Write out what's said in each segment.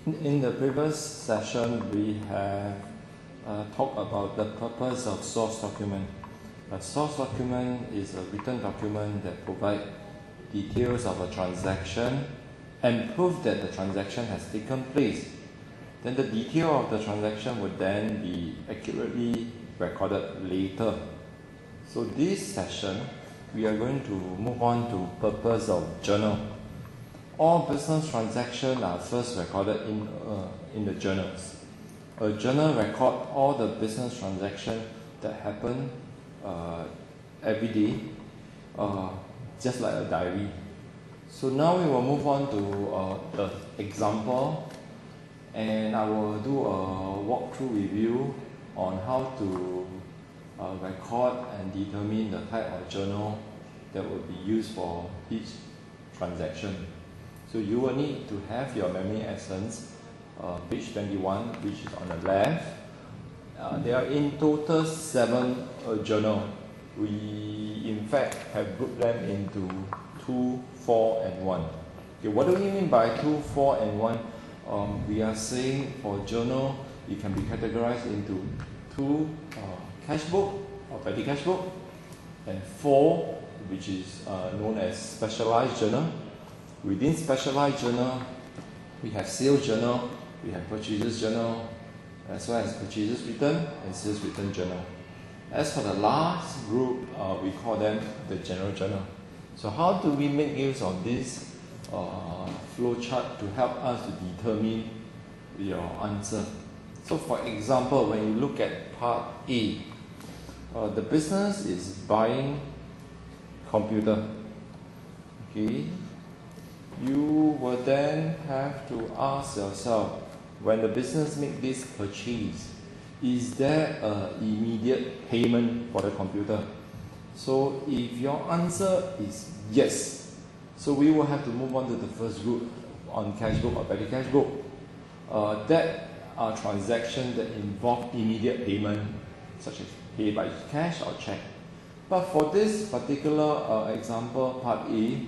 In the previous session, we have talked about the purpose of source document. A source document is a written document that provides details of a transaction and proof that the transaction has taken place. Then the detail of the transaction would then be accurately recorded later. So this session, we are going to move on to purpose of journal. All business transactions are first recorded in the journals. A journal records all the business transactions that happen every day, just like a diary. So now we will move on to the example, and I will do a walkthrough review on how to record and determine the type of journal that will be used for each transaction. So you will need to have your memory essence, page 21, which is on the left. There are in total 7 journals. We in fact have grouped them into 2, 4 and 1. Okay, what do we mean by 2, 4 and 1? We are saying for journal, it can be categorized into 2 cash book or petty cash book, and 4, which is known as specialized journal. Within specialized journal, we have sales journal, we have purchases journal, as well as purchases return and sales return journal. As for the last group, we call them the general journal. So how do we make use of this flow chart to help us to determine your answer? So for example, when you look at part A, the business is buying computer. Okay. You will then have to ask yourself, when the business make this purchase, is there an immediate payment for the computer? So if your answer is yes, so we will have to move on to the first group on cash book or petty cash book. That are transactions that involve immediate payment, such as pay by cash or check. But for this particular example, part A,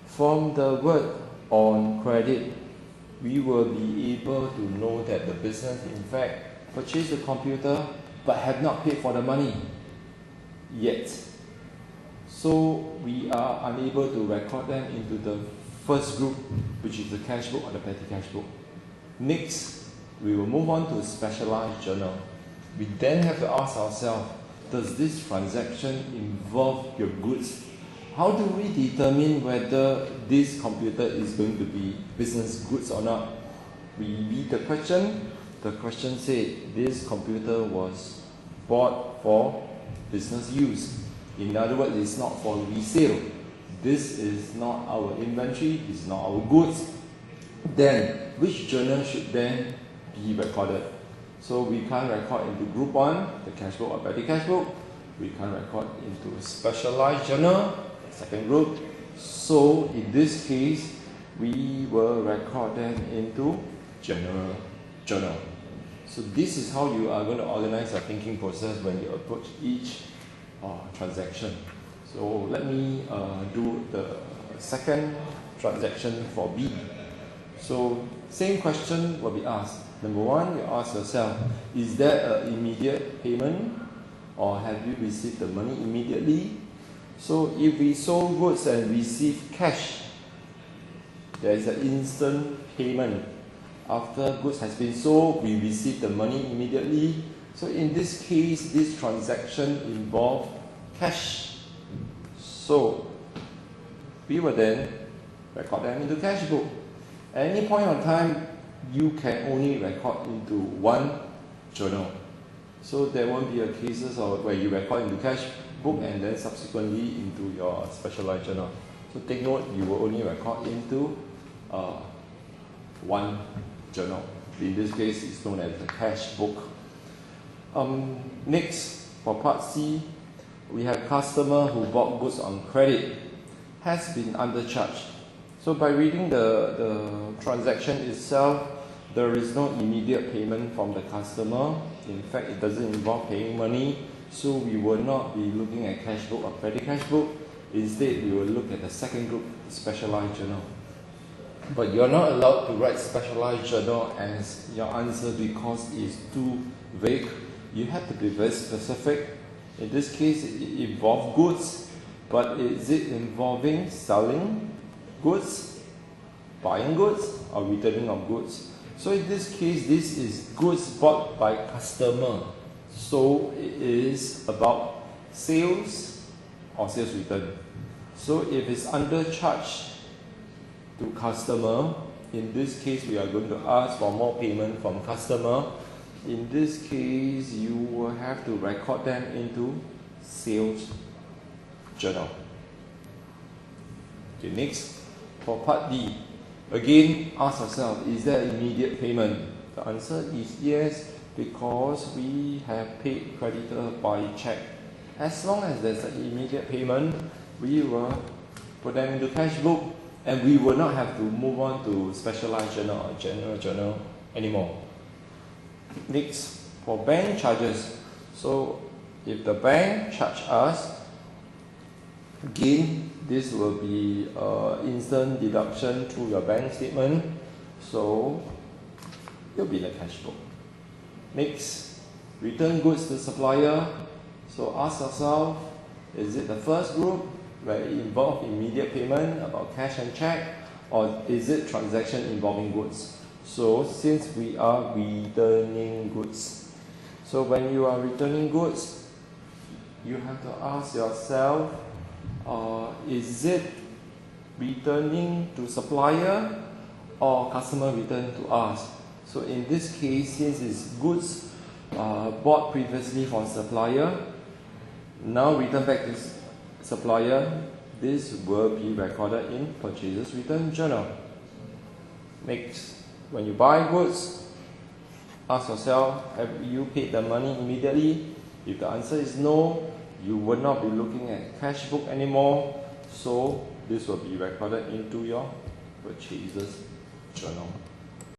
from the word on credit, we will be able to know that the business in fact purchased the computer but have not paid for the money yet. So we are unable to record them into the first group, which is the cash book or the petty cash book. Next, we will move on to a specialized journal. We then have to ask ourselves, does this transaction involve your goods? How do we determine whether this computer is going to be business goods or not? We read the question. The question said this computer was bought for business use. In other words, it's not for resale. This is not our inventory, this is not our goods. Then, which journal should then be recorded? So we can't record into group 1, the cash book or petty cash book. We can't record into a specialized journal, second group. So in this case, we will record them into general journal. So this is how you are going to organize your thinking process when you approach each transaction. So let me do the second transaction for B. So same question will be asked. Number 1, you ask yourself, is there an immediate payment, or have you received the money immediately? So if we sold goods and receive cash, there is an instant payment. After goods has been sold, we receive the money immediately. So in this case, this transaction involves cash. So we will then record them into cash book. At any point of time, you can only record into 1 journal. So there won't be a cases of where you record into cash book and then subsequently into your specialized journal. So take note, you will only record into 1 journal. In this case, it's known as the cash book. Next, for part C, we have customer who bought goods on credit has been undercharged. So by reading the transaction itself, there is no immediate payment from the customer. In fact, it doesn't involve paying money. So we will not be looking at cash book or petty cash book. Instead, we will look at the second group, specialized journal. But you're not allowed to write specialized journal as your answer because it's too vague. You have to be very specific. In this case, it involves goods, but is it involving selling goods, buying goods, or returning of goods? So in this case, this is goods bought by customer. So it is about sales or sales return. So if it's undercharged to customer, in this case we are going to ask for more payment from customer. In this case, you will have to record them into sales journal. Okay, next, for part D, again ask yourself, is there immediate payment? The answer is yes, because we have paid creditor by check. As long as there's an immediate payment, we will put them into cash book, and we will not have to move on to specialized journal or general journal anymore. Next, for bank charges. So if the bank charge us, again, this will be instant deduction through your bank statement. So it will be the cash book. Next, return goods to supplier. So ask yourself, is it the first group where it involves immediate payment about cash and check, or is it transaction involving goods? So since we are returning goods, so when you are returning goods, you have to ask yourself, is it returning to supplier or customer return to us? So in this case, since it's goods bought previously from supplier, now return back to supplier, this will be recorded in purchases return journal. Next, when you buy goods, ask yourself, have you paid the money immediately? If the answer is no, you will not be looking at cash book anymore, so this will be recorded into your purchases journal.